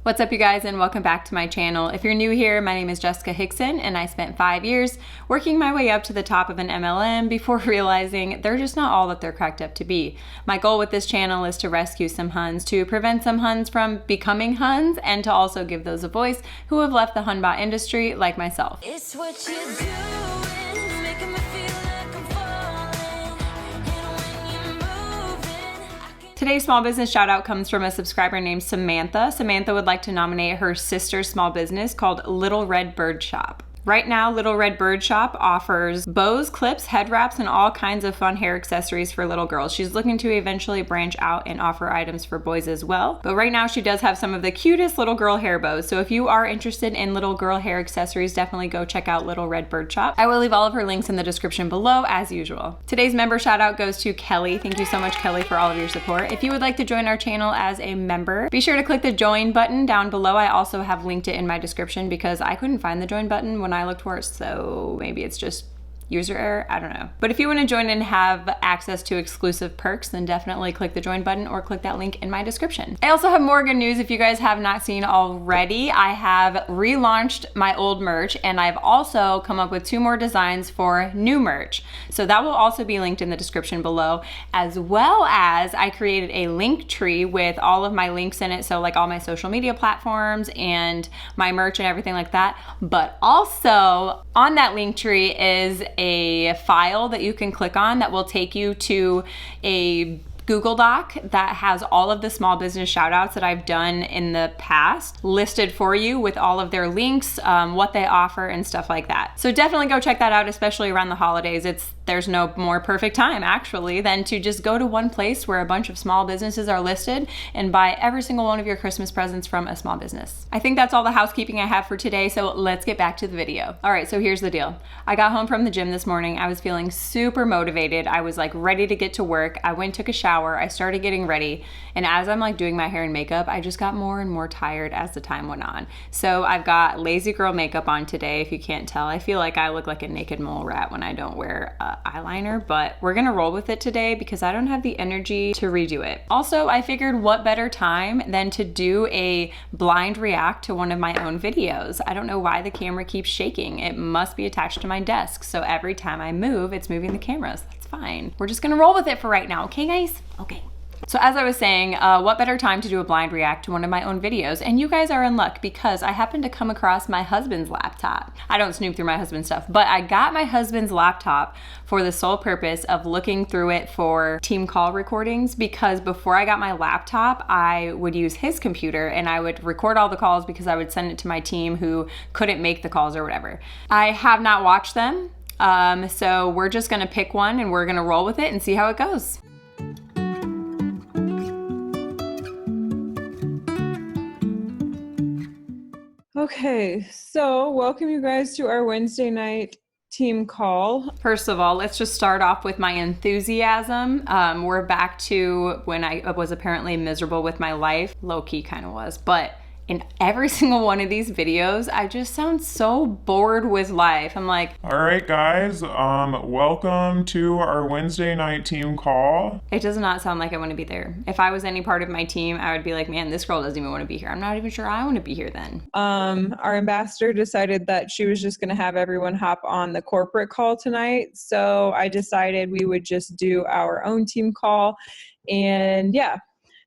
What's up, you guys, and welcome back to my channel. If you're new here, my name is Jessica Hickson, and I spent 5 years working my way up to the top of an MLM before realizing they're just not all that they're cracked up to be. My goal with this channel is to rescue some Huns, to prevent some Huns from becoming Huns, and to also give those a voice who have left the Hunbot industry like myself. It's what you do. Making me feel like I'm falling. And when you're moving, I can... Today's small business shout out comes from a subscriber named Samantha. Samantha would like to nominate her sister's small business called Little Red Bird Shop. Right now, Little Red Bird Shop offers bows, clips, head wraps, and all kinds of fun hair accessories for little girls. She's looking to eventually branch out and offer items for boys as well. But right now, she does have some of the cutest little girl hair bows. So if you are interested in little girl hair accessories, definitely go check out Little Red Bird Shop. I will leave all of her links in the description below as usual. Today's member shout out goes to Kelly. Thank you so much, Kelly, for all of your support. If you would like to join our channel as a member, be sure to click the join button down below. I also have linked it in my description because I couldn't find the join button when I looked for it, so maybe it's just user error, I don't know. But if you want to join and have access to exclusive perks, then definitely click the join button or click that link in my description. I also have more good news if you guys have not seen already. I have relaunched my old merch, and I've also come up with 2 more designs for new merch. So that will also be linked in the description below, as well as I created a link tree with all of my links in it. So like all my social media platforms and my merch and everything like that. But also on that link tree is a file that you can click on that will take you to a Google Doc that has all of the small business shout outs that I've done in the past listed for you with all of their links, what they offer and stuff like that. So definitely go check that out, especially around the holidays. There's no more perfect time actually than to just go to one place where a bunch of small businesses are listed and buy every single one of your Christmas presents from a small business. I think that's all the housekeeping I have for today, so let's get back to the video. All right, so here's the deal. I got home from the gym this morning. I was feeling super motivated. I was like ready to get to work. I went and took a shower. I started getting ready, and as I'm like doing my hair and makeup, I just got more and more tired as the time went on. So I've got lazy girl makeup on today. If you can't tell, I feel like I look like a naked mole rat when I don't wear eyeliner, but we're gonna roll with it today because I don't have the energy to redo it. Also, I figured what better time than to do a blind react to one of my own videos. I don't know why the camera keeps shaking. It must be attached to my desk, so every time I move, it's moving the camera, so that's fine. We're just gonna roll with it for right now, okay guys? Okay. So as I was saying, what better time to do a blind react to one of my own videos? And you guys are in luck because I happened to come across my husband's laptop. I don't snoop through my husband's stuff, but I got my husband's laptop for the sole purpose of looking through it for team call recordings, because before I got my laptop, I would use his computer and I would record all the calls because I would send it to my team who couldn't make the calls or whatever. I have not watched them, so we're just gonna pick one and we're gonna roll with it and see how it goes. Okay, so welcome you guys to our Wednesday night team call. First of all, let's just start off with my enthusiasm. We're back to when I was apparently miserable with my life. Low-key kind of was, but in every single one of these videos, I just sound so bored with life. I'm like, all right, guys, welcome to our Wednesday night team call. It does not sound like I want to be there. If I was any part of my team, I would be like, man, this girl doesn't even want to be here. I'm not even sure I want to be here then. Our ambassador decided that she was just going to have everyone hop on the corporate call tonight. So I decided we would just do our own team call. And yeah.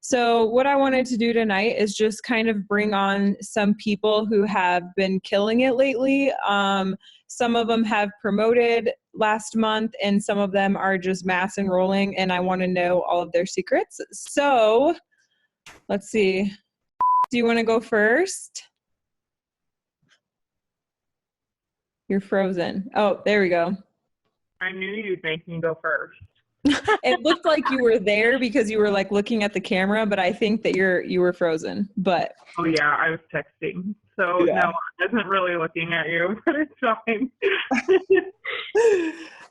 So what I wanted to do tonight is just kind of bring on some people who have been killing it lately. Some of them have promoted last month and some of them are just mass enrolling, and I want to know all of their secrets. So let's see. Do you want to go first? You're frozen. Oh, there we go. I knew you'd make me go first. It looked like you were there because you were like looking at the camera, but I think that you were frozen. But oh yeah, I was texting, so yeah. No, I wasn't really looking at you, but it's fine.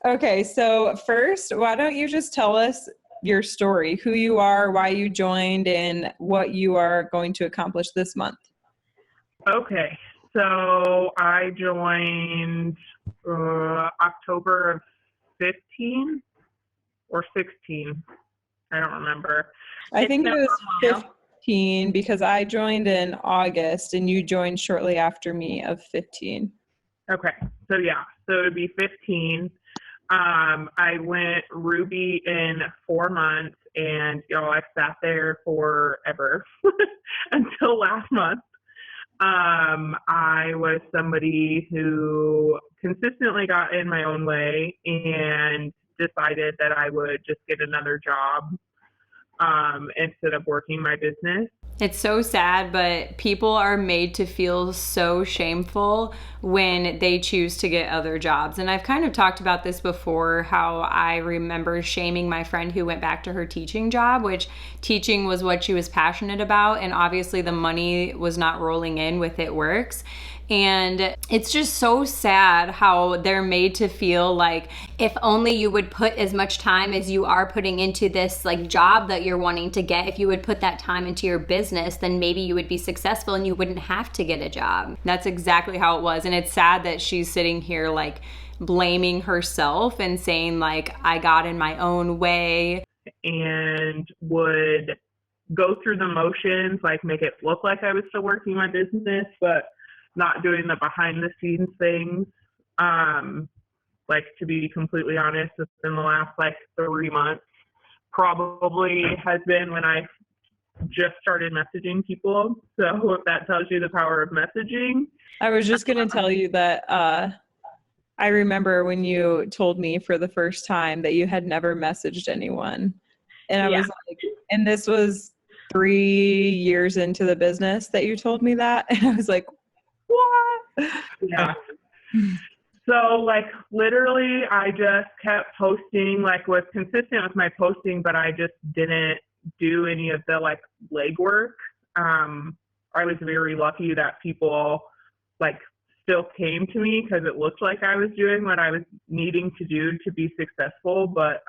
Okay, so first, why don't you just tell us your story, who you are, why you joined, and what you are going to accomplish this month? Okay, so I joined October of 15 or 16. I don't remember. I think it was 15 because I joined in August and you joined shortly after me of 15. Okay. So yeah, so it'd be 15. I went Ruby in 4 months, and I sat there forever until last month. I was somebody who consistently got in my own way and decided that I would just get another job instead of working my business. It's so sad, but people are made to feel so shameful when they choose to get other jobs. And I've kind of talked about this before, how I remember shaming my friend who went back to her teaching job, which teaching was what she was passionate about. And obviously the money was not rolling in with It Works. And it's just so sad how they're made to feel like if only you would put as much time as you are putting into this like job that you're wanting to get, if you would put that time into your business, then maybe you would be successful and you wouldn't have to get a job. That's exactly how it was. And it's sad that she's sitting here like blaming herself and saying like, I got in my own way. And would go through the motions, like make it look like I was still working my business, but not doing the behind the scenes things. Like, to be completely honest, within the last like 3 months probably has been when I just started messaging people. So if that tells you the power of messaging. I was just going to tell you that I remember when you told me for the first time that you had never messaged anyone. And I was like, and this was 3 years into the business that you told me that. And I was like, what? Yeah. So like literally I just kept posting, like was consistent with my posting, but I just didn't do any of the like legwork. I was very lucky that people like still came to me because it looked like I was doing what I was needing to do to be successful. But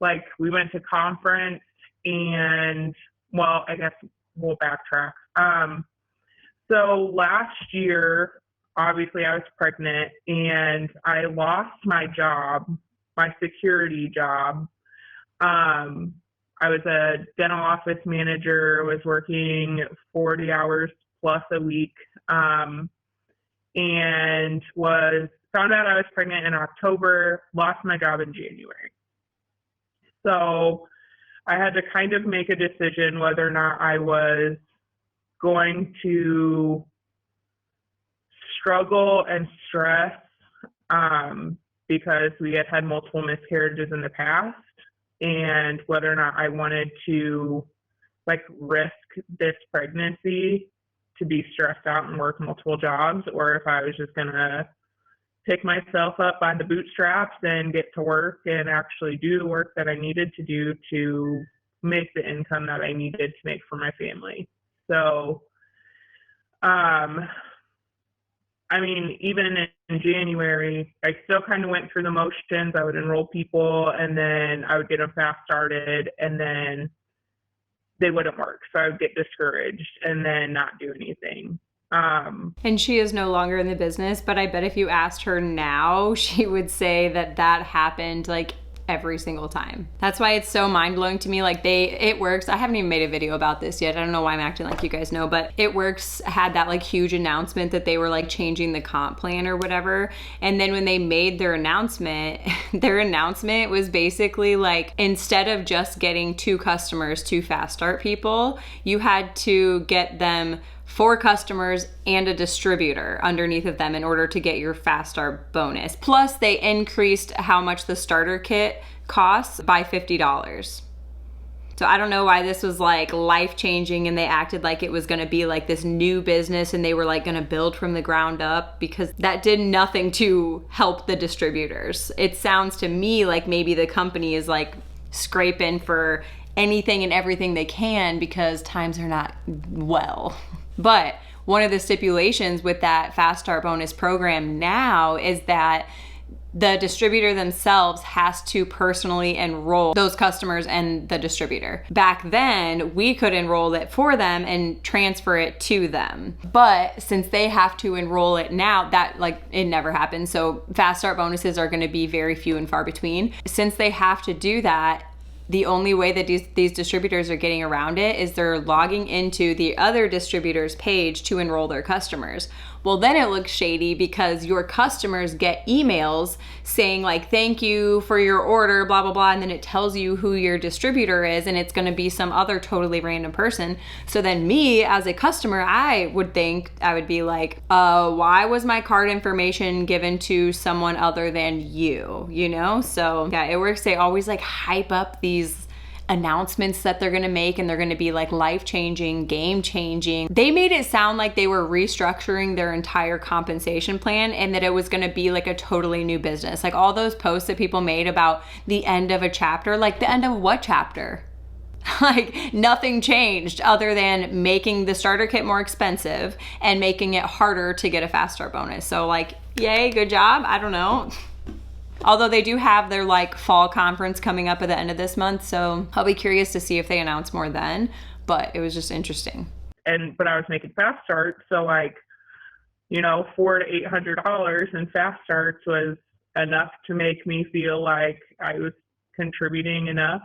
like we went to conference and, well, I guess we'll backtrack. So last year, obviously I was pregnant and I lost my job, my security job. I was a dental office manager, was working 40 hours plus a week, and found out I was pregnant in October, lost my job in January. So I had to kind of make a decision whether or not I was going to struggle and stress because we had multiple miscarriages in the past, and whether or not I wanted to like risk this pregnancy to be stressed out and work multiple jobs, or if I was just gonna pick myself up by the bootstraps and get to work and actually do the work that I needed to do to make the income that I needed to make for my family. So, I mean, even in January, I still kind of went through the motions. I would enroll people and then I would get them fast started and then they wouldn't work. So I would get discouraged and then not do anything. And she is no longer in the business, but I bet if you asked her now, she would say that that happened like every single time. That's why it's so mind-blowing to me. Like It Works, I haven't even made a video about this yet. I don't know why I'm acting like you guys know, but It Works had that like huge announcement that they were like changing the comp plan or whatever. And then when they made their announcement was basically like, instead of just getting 2 customers, 2 fast start people, you had to get them 4 customers and a distributor underneath of them in order to get your fast start bonus. Plus they increased how much the starter kit costs by $50. So I don't know why this was like life-changing and they acted like it was gonna be like this new business and they were like gonna build from the ground up, because that did nothing to help the distributors. It sounds to me like maybe the company is like scraping for anything and everything they can because times are not well. But one of the stipulations with that Fast Start Bonus program now is that the distributor themselves has to personally enroll those customers and the distributor. Back then, we could enroll it for them and transfer it to them. But since they have to enroll it now, that like it never happens. So Fast Start bonuses are gonna be very few and far between. Since they have to do that, the only way that these distributors are getting around it is they're logging into the other distributor's page to enroll their customers. Well, then it looks shady because your customers get emails saying like, thank you for your order, blah, blah, blah. And then it tells you who your distributor is, and it's going to be some other totally random person. So then me as a customer, I would think I would be like, why was my card information given to someone other than you, you know? So yeah, it works. They always like hype up these announcements that they're going to make, and they're going to be like life-changing, game-changing. They made it sound like they were restructuring their entire compensation plan and that it was going to be like a totally new business. Like all those posts that people made about the end of a chapter, like the end of what chapter? Like nothing changed other than making the starter kit more expensive and making it harder to get a fast start bonus. So like, yay, good job. I don't know. Although they do have their like fall conference coming up at the end of this month. So I'll be curious to see if they announce more then, but it was just interesting. But I was making fast starts. So like, you know, $400 to $800 in fast starts was enough to make me feel like I was contributing enough.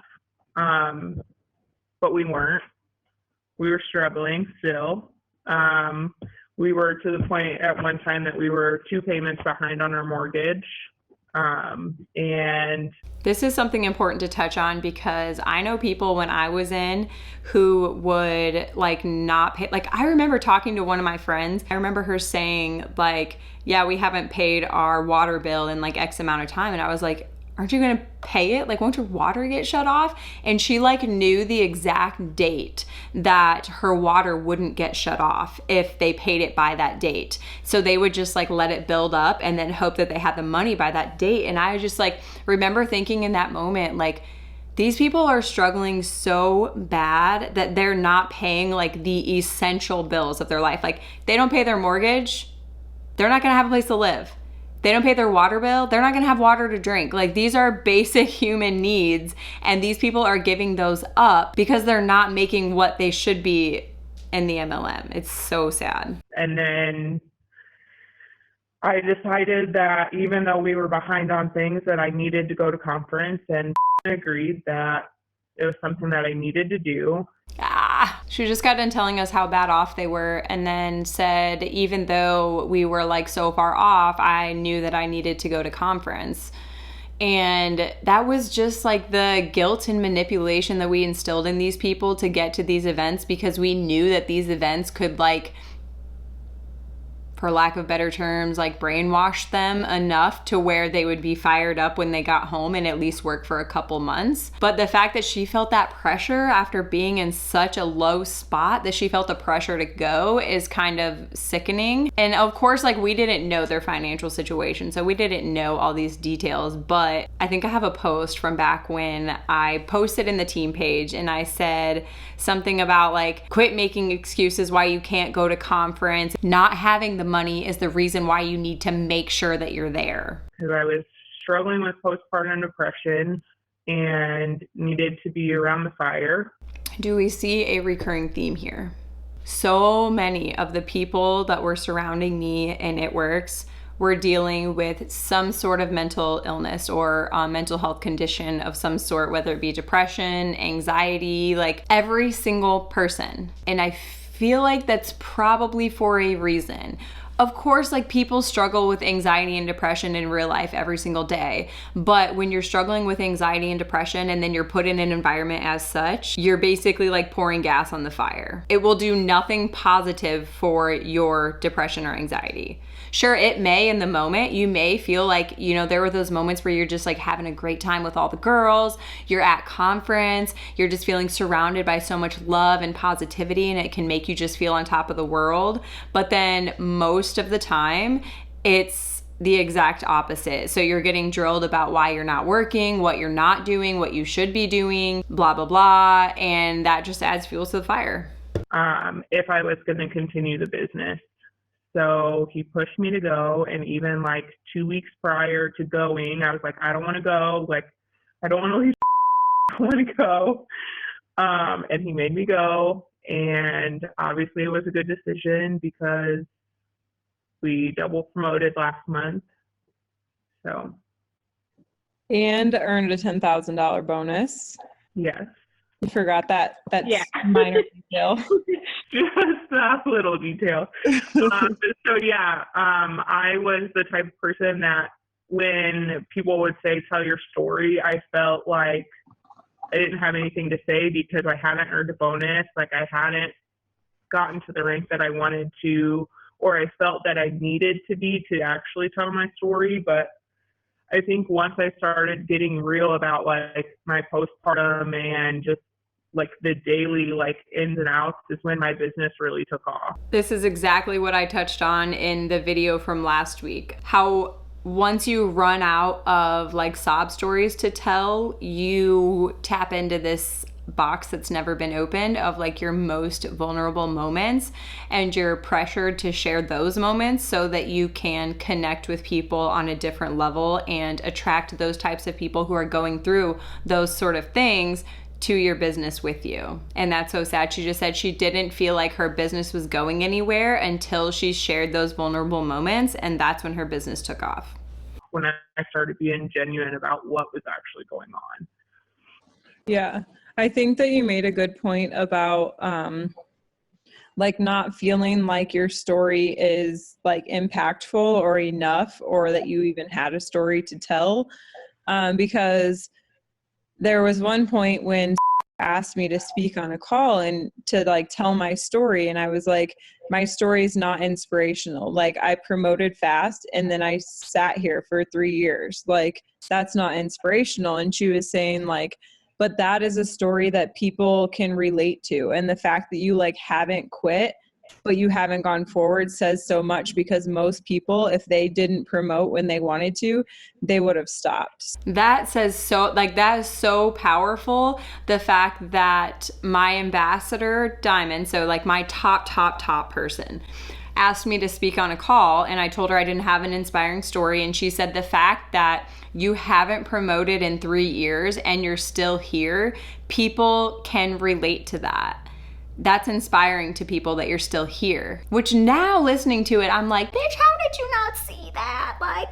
But we weren't. We were struggling still. We were to the point at one time that we were 2 payments behind on our mortgage. And this is something important to touch on because I know people when I was in who would like not pay. Like I remember talking to one of my friends. I remember her saying like, yeah, we haven't paid our water bill in like X amount of time. And I was like, aren't you going to pay it? Like, won't your water get shut off? And she like knew the exact date that her water wouldn't get shut off if they paid it by that date. So they would just like let it build up and then hope that they had the money by that date. And I just like remember thinking in that moment, like, these people are struggling so bad that they're not paying like the essential bills of their life. Like they don't pay their mortgage, they're not going to have a place to live. They don't pay their water bill, they're not gonna have water to drink. Like these are basic human needs, and these people are giving those up because they're not making what they should be in the MLM. It's so sad. And then I decided that even though we were behind on things, that I needed to go to conference, and agreed that it was something that I needed to do. She just got done telling us how bad off they were, and then said even though we were like so far off, I knew that I needed to go to conference. And that was just like the guilt and manipulation that we instilled in these people to get to these events, because we knew that these events could like, for lack of better terms, like brainwash them enough to where they would be fired up when they got home and at least work for a couple months. But the fact that she felt that pressure after being in such a low spot, that she felt the pressure to go, is kind of sickening. And of course, like we didn't know their financial situation, so we didn't know all these details. But I think I have a post from back when I posted in the team page and I said something about like, quit making excuses why you can't go to conference. Not having the money is the reason why you need to make sure that you're there. Because I was struggling with postpartum depression and needed to be around the fire. Do we see a recurring theme here? So many of the people that were surrounding me in It Works were dealing with some sort of mental illness or mental health condition of some sort, whether it be depression, anxiety, like every single person. And I feel like that's probably for a reason. Of course, like people struggle with anxiety and depression in real life every single day. But when you're struggling with anxiety and depression and then you're put in an environment as such, you're basically like pouring gas on the fire. It will do nothing positive for your depression or anxiety. Sure, it may in the moment, you may feel like, you know, there were those moments where you're just like having a great time with all the girls, you're at conference, you're just feeling surrounded by so much love and positivity, and it can make you just feel on top of the world. But then most of the time, it's the exact opposite. So you're getting drilled about why you're not working, what you're not doing, what you should be doing, blah, blah, blah. And that just adds fuel to the fire. If I was going to continue the business. So he pushed me to go, and even like 2 weeks prior to going, I was like, I don't want to go. Like, I don't want to leave. I want to go. And he made me go, and obviously it was a good decision because we double promoted last month. So. And earned a $10,000 bonus. Yes. You forgot that. That's Yeah. minor detail. Just that little detail. I was the type of person that when people would say, tell your story, I felt like I didn't have anything to say because I hadn't earned a bonus. Like I hadn't gotten to the rank that I wanted to, or I felt that I needed to be to actually tell my story. But I think once I started getting real about like my postpartum and just like the daily like ins and outs is when my business really took off. This is exactly what I touched on in the video from last week. How once you run out of like sob stories to tell, you tap into this box that's never been opened of like your most vulnerable moments, and you're pressured to share those moments so that you can connect with people on a different level and attract those types of people who are going through those sort of things to your business with you. And that's so sad. She just said she didn't feel like her business was going anywhere until she shared those vulnerable moments, and that's when her business took off. When I started being genuine about what was actually going on. Yeah. I think that you made a good point about like not feeling like your story is like impactful or enough, or that you even had a story to tell. Because there was one point when asked me to speak on a call and to like tell my story, and I was like, my story is not inspirational. Like I promoted fast and then I sat here for 3 years. Like that's not inspirational. And she was saying like, but that is a story that people can relate to. And the fact that you like haven't quit, but you haven't gone forward says so much, because most people, if they didn't promote when they wanted to, they would have stopped. That says so, like that is so powerful. The fact that my ambassador, Diamond, so like my top person, asked me to speak on a call, and I told her I didn't have an inspiring story, and she said the fact that you haven't promoted in 3 years and you're still here, people can relate to that. That's inspiring to people that you're still here. Which now listening to it, I'm like, bitch, how did you not see that? Like,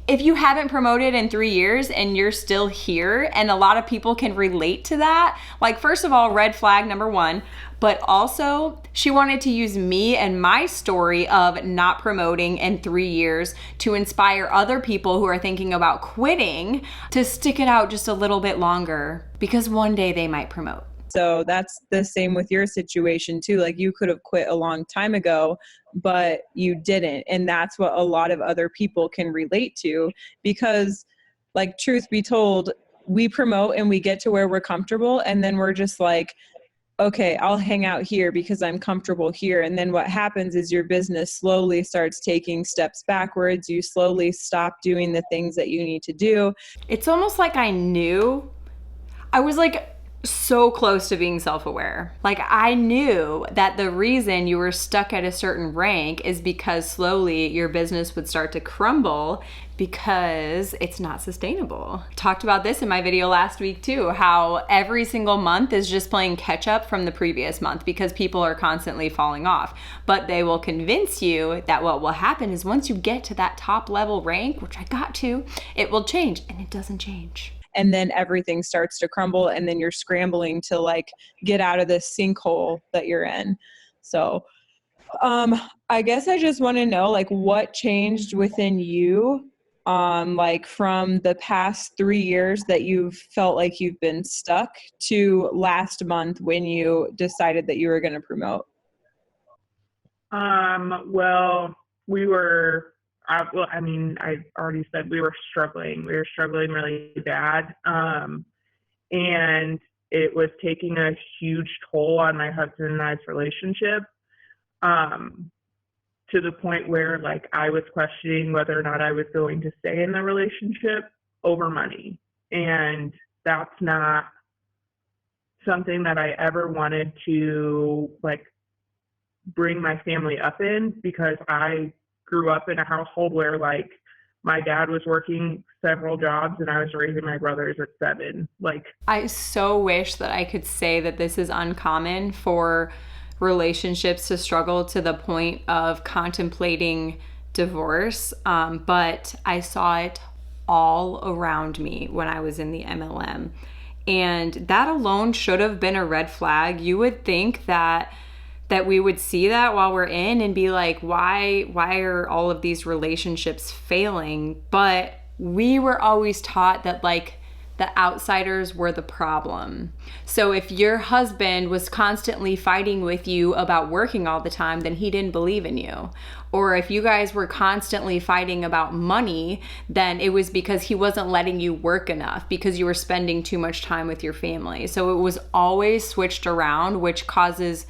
if you haven't promoted in 3 years and you're still here, and a lot of people can relate to that, like, first of all, red flag number one, but also she wanted to use me and my story of not promoting in 3 years to inspire other people who are thinking about quitting to stick it out just a little bit longer, because one day they might promote. So that's the same with your situation too. Like you could have quit a long time ago, but you didn't. And that's what a lot of other people can relate to, because like, truth be told, we promote and we get to where we're comfortable, and then we're just like, okay, I'll hang out here because I'm comfortable here. And then what happens is your business slowly starts taking steps backwards. You slowly stop doing the things that you need to do. It's almost like I knew. I was like so close to being self-aware. Like I knew that the reason you were stuck at a certain rank is because slowly your business would start to crumble because it's not sustainable. Talked about this in my video last week too, how every single month is just playing catch up from the previous month because people are constantly falling off. But they will convince you that what will happen is once you get to that top level rank, which I got to, it will change, and it doesn't change. And then everything starts to crumble, and then you're scrambling to like get out of this sinkhole that you're in. So I guess I just want to know like what changed within you like from the past 3 years that you've felt like you've been stuck to last month when you decided that you were going to promote. Well, we were I already said we were struggling. We were struggling really bad. And it was taking a huge toll on my husband and I's relationship, to the point where like I was questioning whether or not I was going to stay in the relationship over money. And that's not something that I ever wanted to like bring my family up in, because I grew up in a household where like my dad was working several jobs and I was raising my brothers at 7. Like I so wish that I could say that this is uncommon for relationships to struggle to the point of contemplating divorce, but I saw it all around me when I was in the MLM. And that alone should have been a red flag. You would think that we would see that while we're in and be like, why are all of these relationships failing? But we were always taught that like the outsiders were the problem. So if your husband was constantly fighting with you about working all the time, then he didn't believe in you. Or if you guys were constantly fighting about money, then it was because he wasn't letting you work enough because you were spending too much time with your family. So it was always switched around, which causes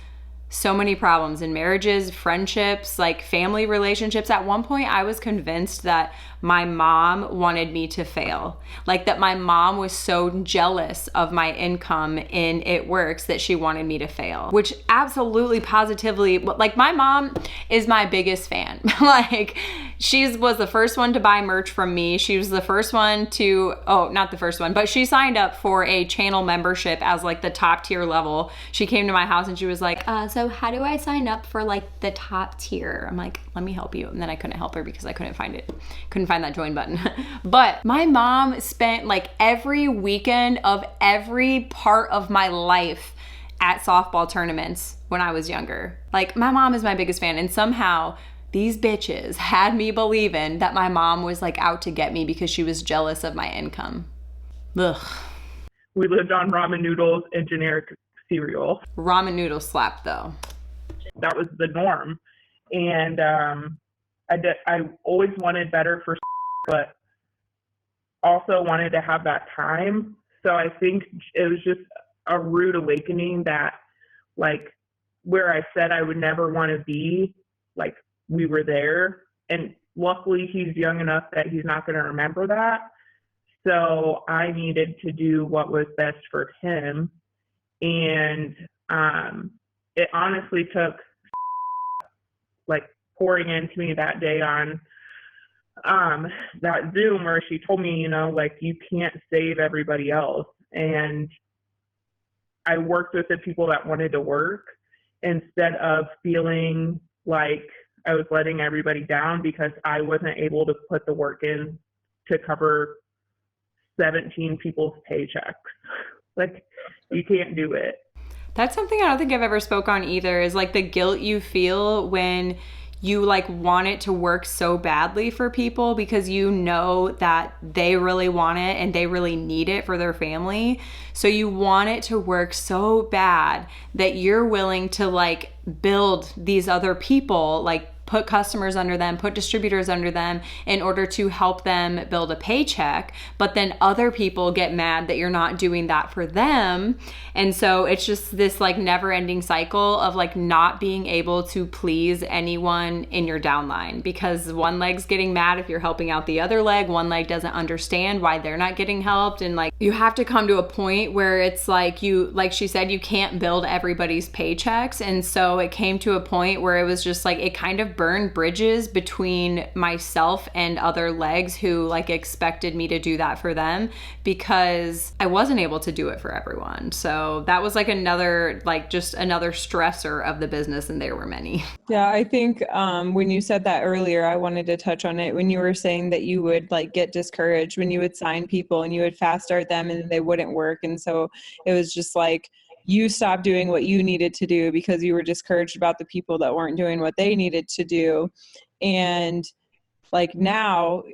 so many problems in marriages, friendships, like family relationships. At one point, I was convinced that my mom wanted me to fail. Like that my mom was so jealous of my income in It Works that she wanted me to fail, which absolutely positively, like my mom is my biggest fan. Like she was the first one to buy merch from me. She was the first one to, not the first one, but she signed up for a channel membership as like the top tier level. She came to my house and she was like, so how do I sign up for like the top tier? I'm like, let me help you. And then I couldn't help her because I couldn't find that join button. But my mom spent like every weekend of every part of my life at softball tournaments when I was younger. Like my mom is my biggest fan, and somehow these bitches had me believing that my mom was like out to get me because she was jealous of my income. Ugh. We lived on ramen noodles and generic cereal. Ramen noodles slap though. That was the norm. And I always wanted better for, but also wanted to have that time. So I think it was just a rude awakening that, like, where I said I would never want to be, like, we were there. And luckily he's young enough that he's not going to remember that. So I needed to do what was best for him. And it honestly took, like, pouring into me that day on that Zoom where she told me, you know, like, you can't save everybody else. And I worked with the people that wanted to work instead of feeling like I was letting everybody down because I wasn't able to put the work in to cover 17 people's paychecks. Like, you can't do it. That's something I don't think I've ever spoke on either, is like the guilt you feel when you like want it to work so badly for people because you know that they really want it and they really need it for their family. So you want it to work so bad that you're willing to like build these other people, like put customers under them, put distributors under them in order to help them build a paycheck. But then other people get mad that you're not doing that for them. And so it's just this like never ending cycle of like not being able to please anyone in your downline because one leg's getting mad if you're helping out the other leg. One leg doesn't understand why they're not getting helped. And like you have to come to a point where it's like you, like she said, you can't build everybody's paychecks. And so it came to a point where it was just like, it kind of burned bridges between myself and other legs who like expected me to do that for them because I wasn't able to do it for everyone. So that was like another, like just another stressor of the business, and there were many. Yeah, I think when you said that earlier, I wanted to touch on it when you were saying that you would like get discouraged when you would sign people and you would fast start them and they wouldn't work. And so it was just like, you stopped doing what you needed to do because you were discouraged about the people that weren't doing what they needed to do. And like now,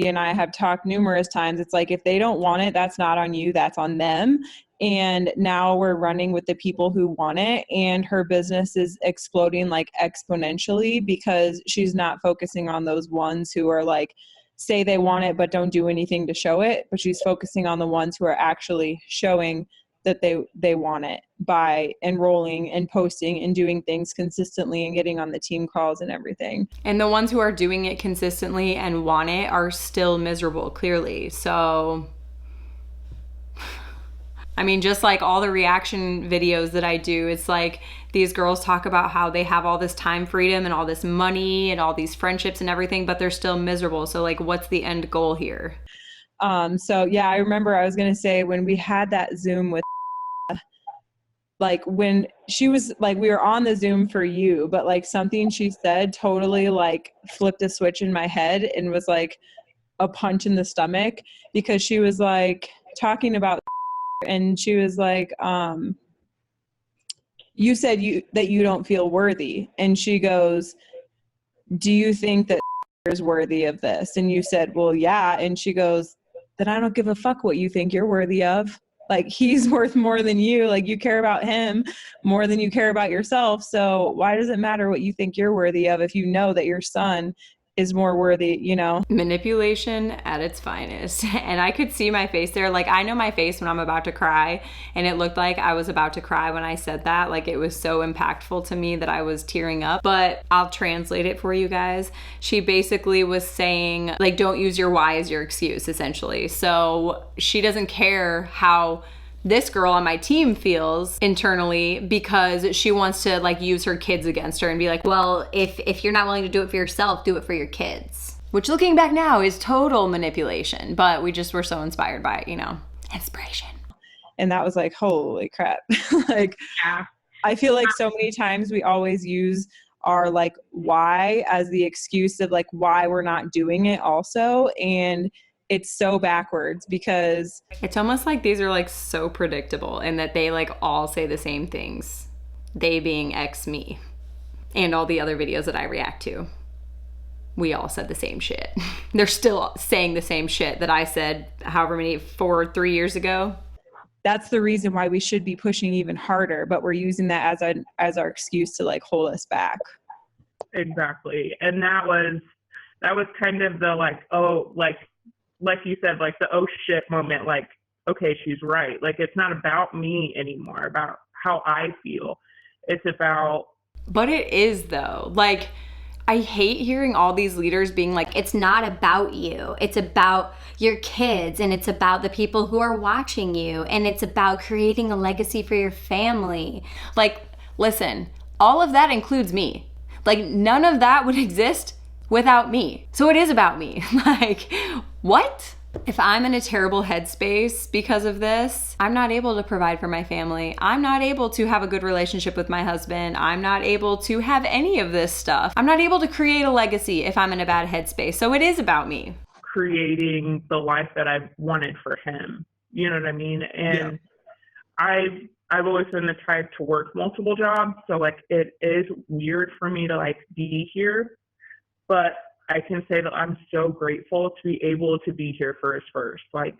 and I have talked numerous times, it's like, if they don't want it, that's not on you, that's on them. And now we're running with the people who want it, and her business is exploding like exponentially because she's not focusing on those ones who are like, say they want it, but don't do anything to show it. But she's focusing on the ones who are actually showing that they want it by enrolling and posting and doing things consistently and getting on the team calls and everything. And the ones who are doing it consistently and want it are still miserable, clearly. So, I mean, just like all the reaction videos that I do, it's like these girls talk about how they have all this time freedom and all this money and all these friendships and everything, but they're still miserable. So like, what's the end goal here? So yeah, I remember I was going to say when we had that Zoom with, like when she was like, we were on the Zoom for you, but like something she said totally like flipped a switch in my head and was like a punch in the stomach because she was like talking about And she was like, you said that you don't feel worthy. And she goes, do you think that is worthy of this? And you said, well, yeah. And she goes, then I don't give a fuck what you think you're worthy of. Like, he's worth more than you. Like, you care about him more than you care about yourself. So why does it matter what you think you're worthy of if you know that your son is more worthy, you know? Manipulation at its finest. And I could see my face there. Like, I know my face when I'm about to cry, and it looked like I was about to cry when I said that. Like, it was so impactful to me that I was tearing up. But I'll translate it for you guys. She basically was saying, like, don't use your why as your excuse, essentially. So she doesn't care how this girl on my team feels internally, because she wants to like use her kids against her and be like, well, if you're not willing to do it for yourself, do it for your kids. Which, looking back now, is total manipulation, but we just were so inspired by it, you know, inspiration. And that was like, holy crap. Like, Yeah. I feel like so many times we always use our like why as the excuse of like why we're not doing it also. And it's so backwards, because it's almost like these are like so predictable, and that they like all say the same things. They being me and all the other videos that I react to. We all said the same shit. They're still saying the same shit that I said however many, 3 years ago. that's the reason why we should be pushing even harder, but we're using that as our excuse to like hold us back. Exactly. And that was kind of the like, oh, like you said, like the oh shit moment, like, okay, she's right. Like, it's not about me anymore, about how I feel. It's about... But it is, though. Like, I hate hearing all these leaders being like, it's not about you. It's about your kids, and it's about the people who are watching you, and it's about creating a legacy for your family. Like, listen, all of that includes me. Like, none of that would exist without me. So it is about me. Like, what? If I'm in a terrible headspace because of this, I'm not able to provide for my family. I'm not able to have a good relationship with my husband. I'm not able to have any of this stuff. I'm not able to create a legacy if I'm in a bad headspace. So it is about me. Creating the life that I've wanted for him. You know what I mean? And yeah. I've always been the type to work multiple jobs. So like, it is weird for me to like be here, but I can say that I'm so grateful to be able to be here for his first, like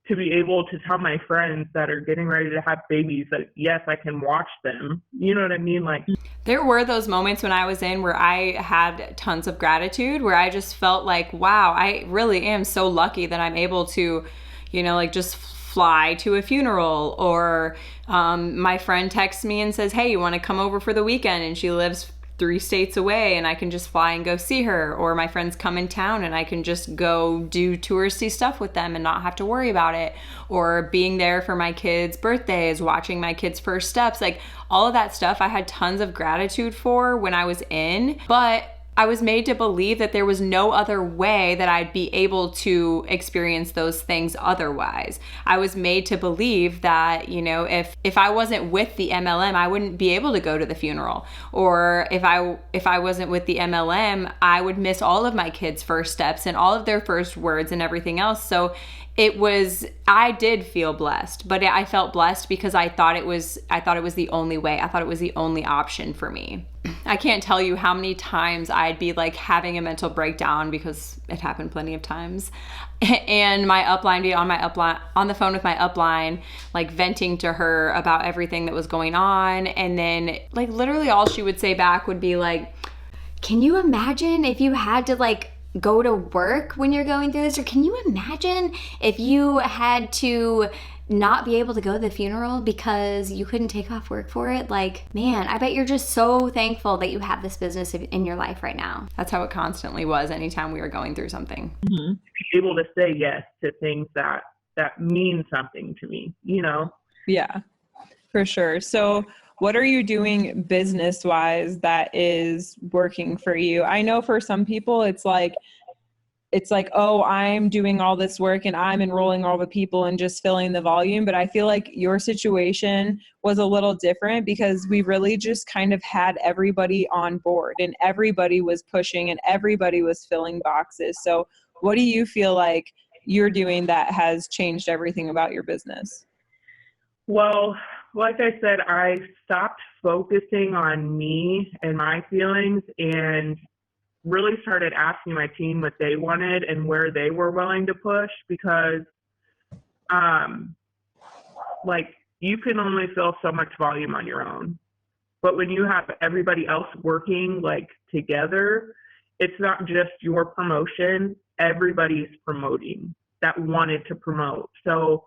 to be able to tell my friends that are getting ready to have babies that yes, I can watch them. You know what I mean? Like, there were those moments when I was in where I had tons of gratitude, where I just felt like, wow, I really am so lucky that I'm able to, you know, like just fly to a funeral. Or my friend texts me and says, hey, you want to come over for the weekend? And she lives 3 states away, and I can just fly and go see her. Or my friends come in town and I can just go do touristy stuff with them and not have to worry about it. Or being there for my kids' birthdays, watching my kids' first steps. Like, all of that stuff I had tons of gratitude for when I was in, but I was made to believe that there was no other way that I'd be able to experience those things otherwise. I was made to believe that, you know, if I wasn't with the MLM, I wouldn't be able to go to the funeral. Or if I wasn't with the MLM, I would miss all of my kids' first steps and all of their first words and everything else. So I did feel blessed, but I felt blessed because I thought it was the only way. I thought it was the only option for me. I can't tell you how many times I'd be like having a mental breakdown, because it happened plenty of times. And my upline be on the phone with my upline, like venting to her about everything that was going on. And then like literally all she would say back would be like, can you imagine if you had to like go to work when you're going through this? Or can you imagine if you had to not be able to go to the funeral because you couldn't take off work for it? Like, man, I bet you're just so thankful that you have this business in your life right now. That's how it constantly was anytime we were going through something. Mm-hmm. Be able to say yes to things that mean something to me, you know? Yeah, for sure. So what are you doing business-wise that is working for you? I know for some people it's like, oh, I'm doing all this work and I'm enrolling all the people and just filling the volume. But I feel like your situation was a little different, because we really just kind of had everybody on board and everybody was pushing and everybody was filling boxes. So what do you feel like you're doing that has changed everything about your business? Well, like I said, I stopped focusing on me and my feelings and really started asking my team what they wanted and where they were willing to push because, um, like, you can only fill so much volume on your own. But when you have everybody else working like together, it's not just your promotion, everybody's promoting that wanted to promote. So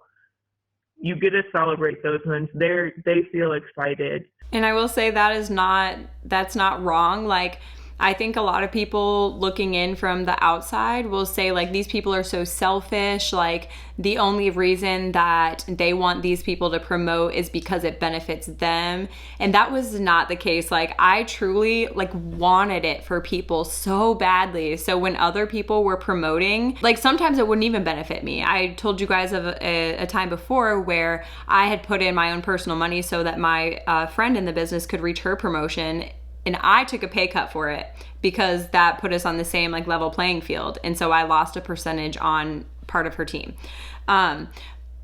you get to celebrate those ones. They feel excited. And I will say that's not wrong. Like, I think a lot of people looking in from the outside will say, like, these people are so selfish. Like, the only reason that they want these people to promote is because it benefits them. And that was not the case. Like, I truly, like, wanted it for people so badly. So when other people were promoting, like, sometimes it wouldn't even benefit me. I told you guys of a time before where I had put in my own personal money so that my friend in the business could reach her promotion, and I took a pay cut for it because that put us on the same like level playing field. And so I lost a percentage on part of her team.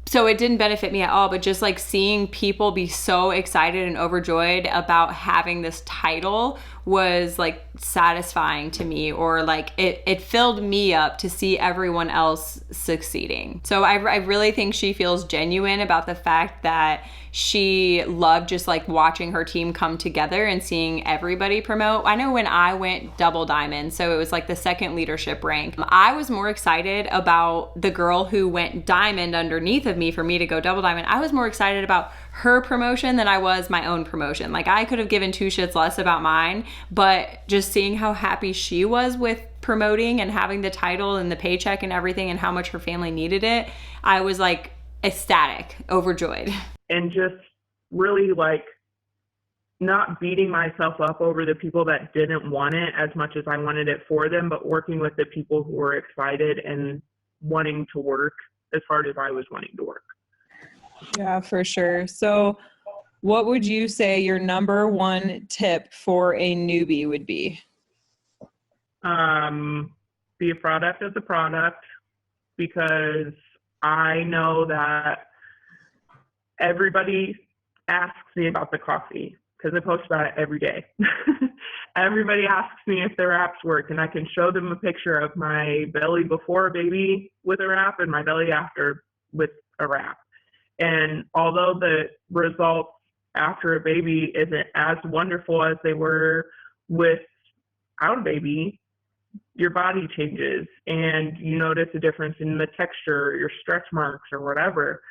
So it didn't benefit me at all, but just like seeing people be so excited and overjoyed about having this title was like satisfying to me, or like it filled me up to see everyone else succeeding. So I really think she feels genuine about the fact that she loved just like watching her team come together and seeing everybody promote. I know when I went double diamond, so it was like the second leadership rank, I was more excited about the girl who went diamond underneath of me for me to go double diamond. I was more excited about her promotion than I was my own promotion. Like, I could have given two shits less about mine, but just seeing how happy she was with promoting and having the title and the paycheck and everything and how much her family needed it, I was like ecstatic, overjoyed. And just really like not beating myself up over the people that didn't want it as much as I wanted it for them, but working with the people who were excited and wanting to work as hard as I was wanting to work. Yeah, for sure. So what would you say your number one tip for a newbie would be? Be a product of the product, because I know that everybody asks me about the coffee because I post about it every day. Everybody asks me if their wraps work, and I can show them a picture of my belly before a baby with a wrap and my belly after with a wrap. And although the results after a baby isn't as wonderful as they were without a baby, your body changes and you notice a difference in the texture, your stretch marks or whatever.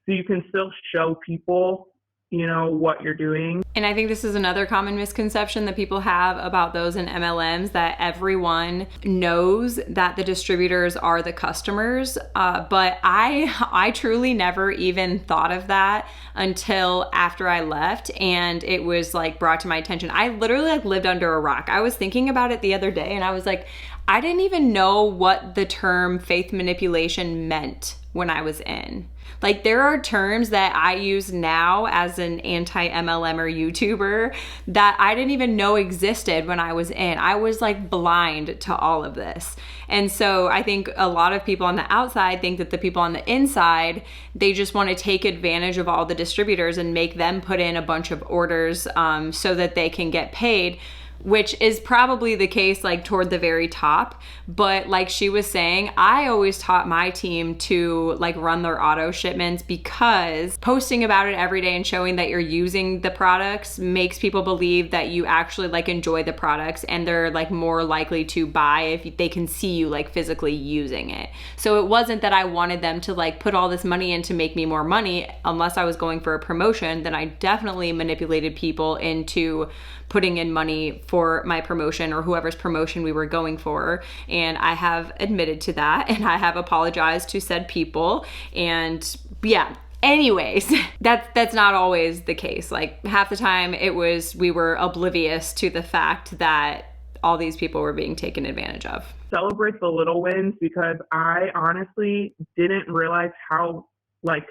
So you can still show people, you know, what you're doing. And I think this is another common misconception that people have about those in MLMs, that everyone knows that the distributors are the customers. But I truly never even thought of that until after I left, and it was like brought to my attention. I literally like lived under a rock. I was thinking about it the other day, and I was like, I didn't even know what the term faith manipulation meant when I was in. Like, there are terms that I use now as an anti-MLMer YouTuber that I didn't even know existed when I was in. I was like blind to all of this. And so I think a lot of people on the outside think that the people on the inside, they just want to take advantage of all the distributors and make them put in a bunch of orders so that they can get paid, which is probably the case like toward the very top. But like she was saying, I always taught my team to like run their auto shipments, because posting about it every day and showing that you're using the products makes people believe that you actually like enjoy the products, and they're like more likely to buy if they can see you like physically using it. So it wasn't that I wanted them to like put all this money in to make me more money. Unless I was going for a promotion, then I definitely manipulated people into putting in money for my promotion or whoever's promotion we were going for. And I have admitted to that, and I have apologized to said people. And yeah, anyways, that's not always the case. Like, half the time we were oblivious to the fact that all these people were being taken advantage of. Celebrate the little wins, because I honestly didn't realize how like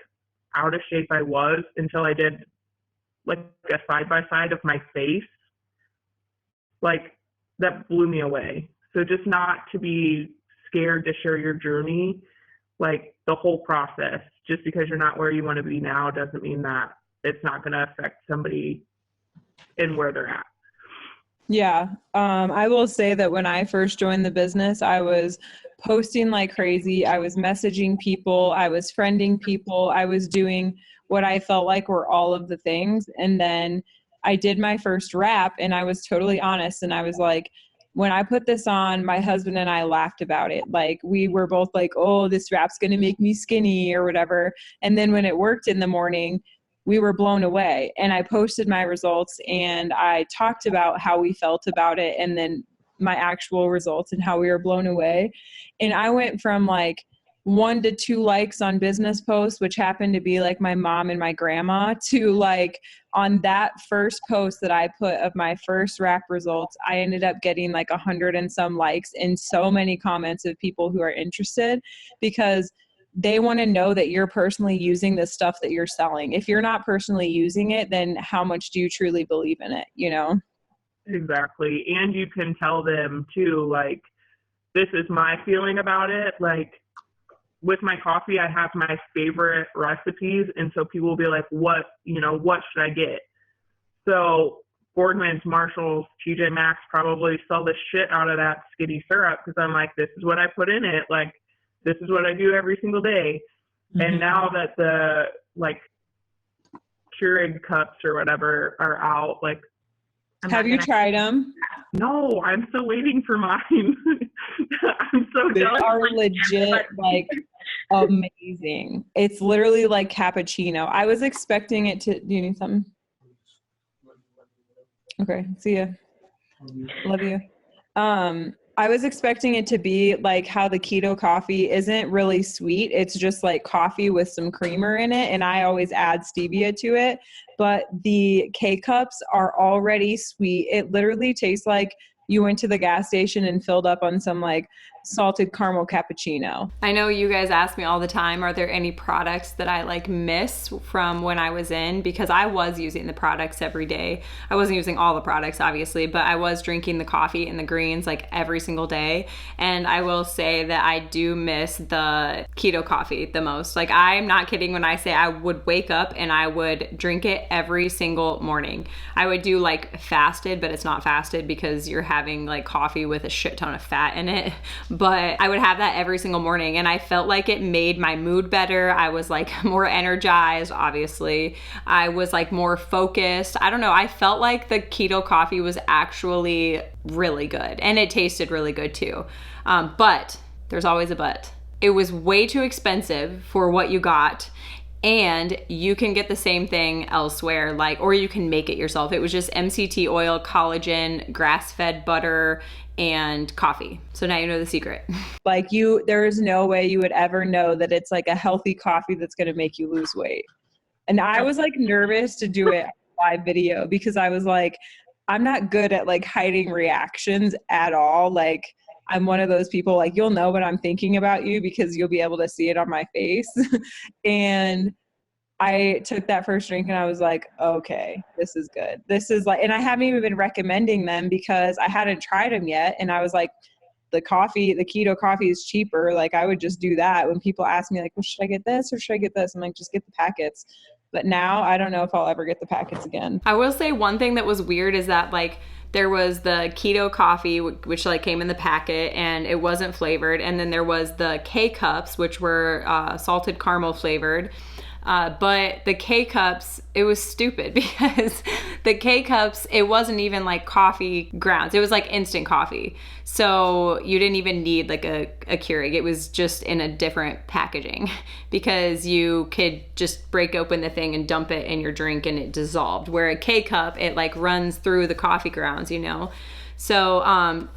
out of shape I was until I did like a side-by-side of my face. Like, that blew me away. So just not to be scared to share your journey, like the whole process. Just because you're not where you want to be now doesn't mean that it's not going to affect somebody in where they're at. Yeah. I will say that when I first joined the business, I was posting like crazy. I was messaging people. I was friending people. I was doing what I felt like were all of the things. And then I did my first wrap, and I was totally honest. And I was like, when I put this on, my husband and I laughed about it. Like, we were both like, oh, this wrap's going to make me skinny or whatever. And then when it worked in the morning, we were blown away. And I posted my results, and I talked about how we felt about it, and then my actual results and how we were blown away. And I went from like 1 to 2 likes on business posts, which happened to be like my mom and my grandma, to like on that first post that I put of my first wrap results, I ended up getting like 100 and some likes and so many comments of people who are interested, because they want to know that you're personally using the stuff that you're selling. If you're not personally using it, then how much do you truly believe in it, you know? Exactly. And you can tell them too, like, this is my feeling about it. Like, with my coffee, I have my favorite recipes. And so people will be like, what should I get? So Boardman's, Marshall's, TJ Maxx probably sell the shit out of that skinny syrup, because I'm like, this is what I put in it. Like, this is what I do every single day. Mm-hmm. And now that the like Keurig cups or whatever are out, like, have you tried them? No, I'm still waiting for mine. I'm so They jealous. are legit like amazing. It's literally like cappuccino. I was expecting it to. Do you need something? Okay, see ya. Love you. I was expecting it to be like how the keto coffee isn't really sweet. It's just like coffee with some creamer in it. And I always add stevia to it. But the K-Cups are already sweet. It literally tastes like you went to the gas station and filled up on some like salted caramel cappuccino. I know you guys ask me all the time, are there any products that I like miss from when I was in? Because I was using the products every day. I wasn't using all the products, obviously, but I was drinking the coffee and the greens like every single day. And I will say that I do miss the keto coffee the most. Like, I'm not kidding when I say I would wake up and I would drink it every single morning. I would do like fasted, but it's not fasted because you're having like coffee with a shit ton of fat in it. But I would have that every single morning, and I felt like it made my mood better. I was like more energized, obviously. I was like more focused. I don't know. I felt like the keto coffee was actually really good, and it tasted really good too. But there's always a but. It was way too expensive for what you got. And you can get the same thing elsewhere, like, or you can make it yourself. It was just MCT oil, collagen, grass-fed butter, and coffee. So now you know the secret. Like, there is no way you would ever know that it's like a healthy coffee that's going to make you lose weight. And I was like nervous to do it live video, because I was like, I'm not good at like hiding reactions at all. Like, I'm one of those people, like, you'll know what I'm thinking about you because you'll be able to see it on my face. And I took that first drink and I was like, okay, this is good. This is like, and I haven't even been recommending them because I hadn't tried them yet. And I was like, the keto coffee is cheaper. Like, I would just do that when people ask me like, well, should I get this or should I get this? I'm like, just get the packets. But now I don't know if I'll ever get the packets again. I will say one thing that was weird is that like there was the keto coffee, which like came in the packet and it wasn't flavored. And then there was the K-Cups, which were salted caramel flavored. But the K-Cups, it was stupid because the K-Cups, it wasn't even like coffee grounds. It was like instant coffee. So you didn't even need like a Keurig. It was just in a different packaging because you could just break open the thing and dump it in your drink and it dissolved. Where a K-Cup, it like runs through the coffee grounds, you know? So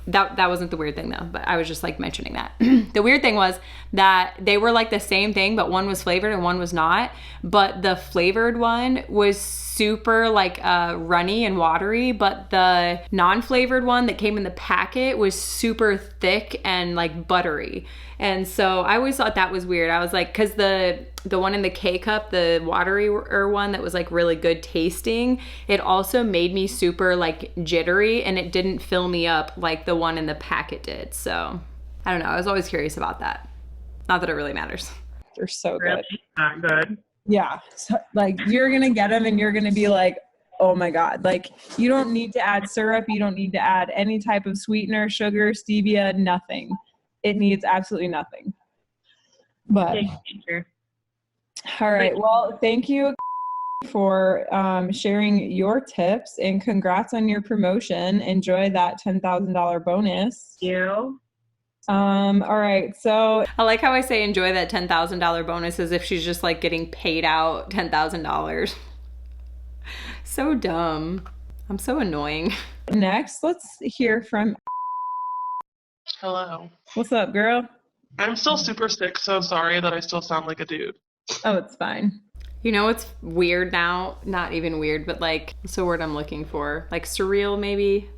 that wasn't the weird thing though, but I was just like mentioning that. The weird thing was that they were like the same thing, but one was flavored and one was not. But the flavored one was super like runny and watery, but the non-flavored one that came in the packet was super thick and like buttery. And so I always thought that was weird. I was like, because the one in the K-Cup, the watery one that was like really good tasting, it also made me super like jittery and it didn't fill me up like the one in the packet did. So I don't know. I was always curious about that. Not that it really matters. They're so Really good. not good. Yeah. So, like, you're going to get them and you're going to be like, oh my God. Like, you don't need to add syrup. You don't need to add any type of sweetener, sugar, stevia, nothing. It needs absolutely nothing. But, Take nature. all right. Well, thank you for sharing your tips, and congrats on your promotion. Enjoy that $10,000 bonus. You. All right. So I like how I say enjoy that $10,000 bonus as if she's just like getting paid out $10,000. So dumb. I'm so annoying. next, let's hear from. Hello. What's up, girl? I'm still super sick, so sorry that I still sound like a dude. Oh, it's fine. You know what's weird now? Not even weird, but like, what's the word I'm looking for? Like surreal, maybe?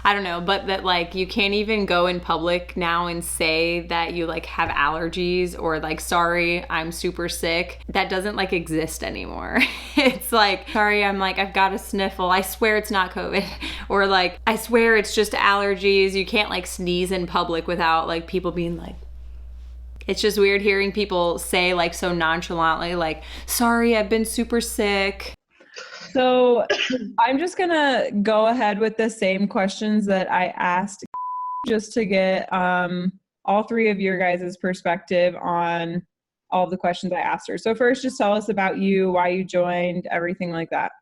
I don't know, but that like you can't even go in public now and say that you like have allergies or like, sorry, I'm super sick. That doesn't like exist anymore. It's like, sorry, I've got a sniffle. I swear it's not COVID. Or like, I swear it's just allergies. You can't like sneeze in public without like people being like, it's just weird hearing people say like so nonchalantly, like, sorry, I've been super sick. So I'm just gonna go ahead with the same questions that I asked, just to get all three of your guys' perspective on all the questions I asked her. So first, just tell us about you, why you joined, everything like that.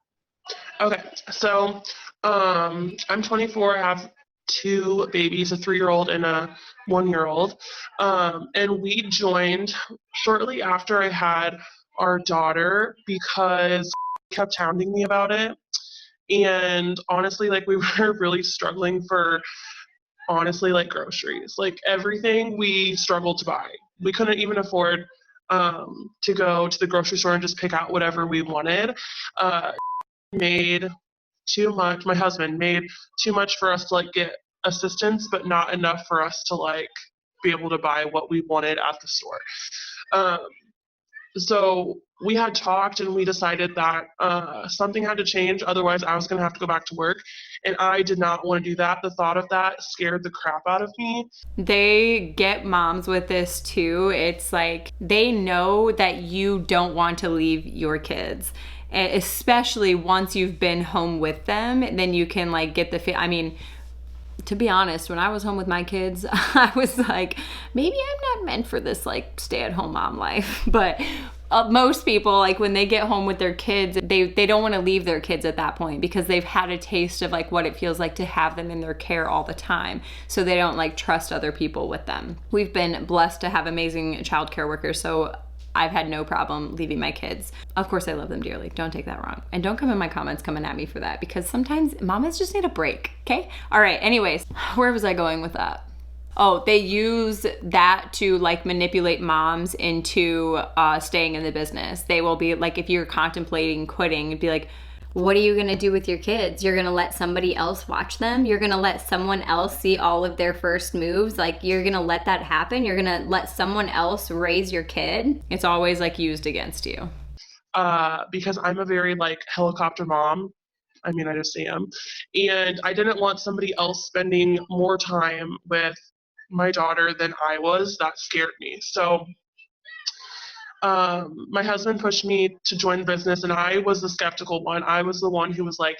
Okay, so I'm 24. I have two babies, a 3-year-old and a 1-year-old. And we joined shortly after I had our daughter because kept hounding me about it. And honestly, like we were really struggling for honestly like groceries. Like everything we struggled to buy. We couldn't even afford to go to the grocery store and just pick out whatever we wanted. Made too much. My husband made too much for us to like get assistance, but not enough for us to like be able to buy what we wanted at the store. So we had talked and we decided that something had to change. Otherwise, I was going to have to go back to work. And I did not want to do that. The thought of that scared the crap out of me. They get moms with this too. It's like they know that you don't want to leave your kids. Especially once you've been home with them, then you can like get the I mean, to be honest, when I was home with my kids, I was like, maybe I'm not meant for this like stay-at-home mom life. But most people, like when they get home with their kids, they don't want to leave their kids at that point because they've had a taste of like what it feels like to have them in their care all the time. So they don't like trust other people with them. We've been blessed to have amazing childcare workers, so I've had no problem leaving my kids. Of course, I love them dearly. Don't take that wrong. And don't come in my comments coming at me for that because sometimes mamas just need a break, okay? All right, anyways, where was I going with that? Oh, they use that to like manipulate moms into staying in the business. They will be like, if you're contemplating quitting, it'd be like, what are you gonna do with your kids? You're gonna let somebody else watch them? You're gonna let someone else see all of their first moves? Like you're gonna let that happen? You're gonna let someone else raise your kid? It's always like used against you. Because I'm a very like helicopter mom. I mean, I just am. And I didn't want somebody else spending more time with my daughter than I was. That scared me. So my husband pushed me to join the business and I was the skeptical one. I was the one who was like,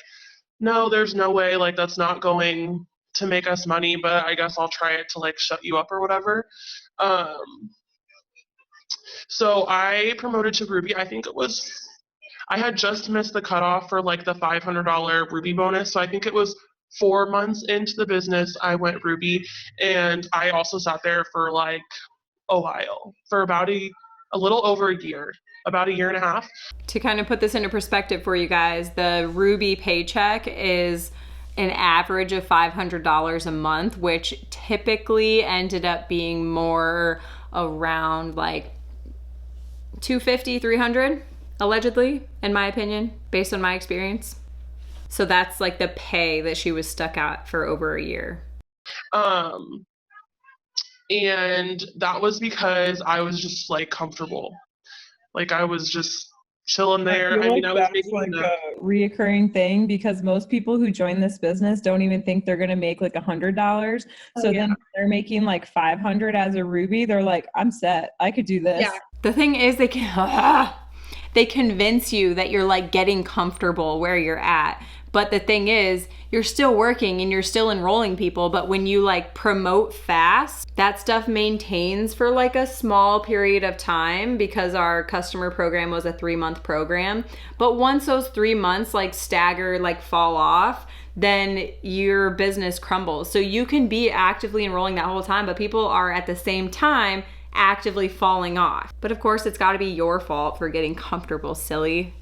no, there's no way, like that's not going to make us money, but I guess I'll try it to like shut you up or whatever. So I promoted to Ruby. I think I had just missed the cutoff for like the $500 Ruby bonus. So I think it was 4 months into the business, I went Ruby, and I also sat there for like a while, for about a little over a year, about a year and a half. To kind of put this into perspective for you guys, the Ruby paycheck is an average of $500 a month, which typically ended up being more around like $250, $300, allegedly, in my opinion, based on my experience. So that's like the pay that she was stuck at for over a year. And that was because I was just like comfortable. Like I was just chilling there. I feel I mean, like I was that's making like enough. a reoccurring thing because most people who join this business don't even think they're gonna make like $100. So yeah. then they're making like 500 as a Ruby. They're like, I'm set. I could do this. Yeah. The thing is, they convince you that you're like getting comfortable where you're at. But the thing is, you're still working and you're still enrolling people. But when you like promote fast, that stuff maintains for like a small period of time because our customer program was a 3-month program. But once those 3 months like stagger, like fall off, then your business crumbles. So you can be actively enrolling that whole time, but people are at the same time actively falling off. But of course, it's got to be your fault for getting comfortable, silly.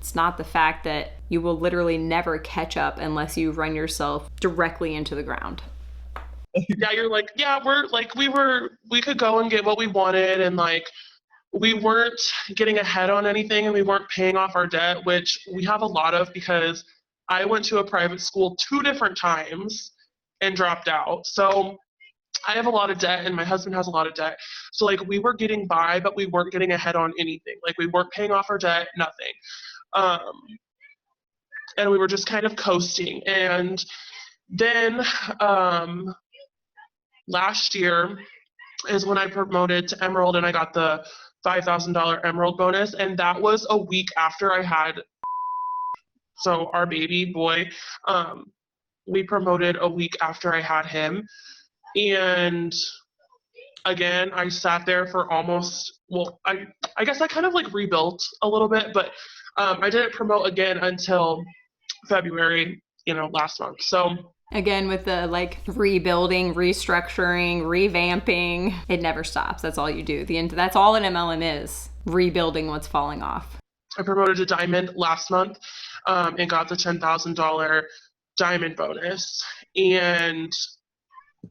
It's not the fact that you will literally never catch up unless you run yourself directly into the ground. Yeah, you're like, yeah, we could go and get what we wanted, and like we weren't getting ahead on anything, and we weren't paying off our debt, which we have a lot of because I went to a private school 2 different times and dropped out. So I have a lot of debt and my husband has a lot of debt. So like we were getting by, but we weren't getting ahead on anything. Like we weren't paying off our debt, nothing. And we were just kind of coasting. And then last year is when I promoted to Emerald and I got the $5,000 Emerald bonus. And that was a week after I had, so our baby boy, we promoted a week after I had him. And again, I sat there for almost, well, I guess I kind of like rebuilt a little bit, but I didn't promote again until February, last month. So Again, with the like rebuilding, restructuring, revamping, it never stops. That's all you do. That's all an MLM is, rebuilding what's falling off. I promoted to Diamond last month and got the $10,000 Diamond bonus. And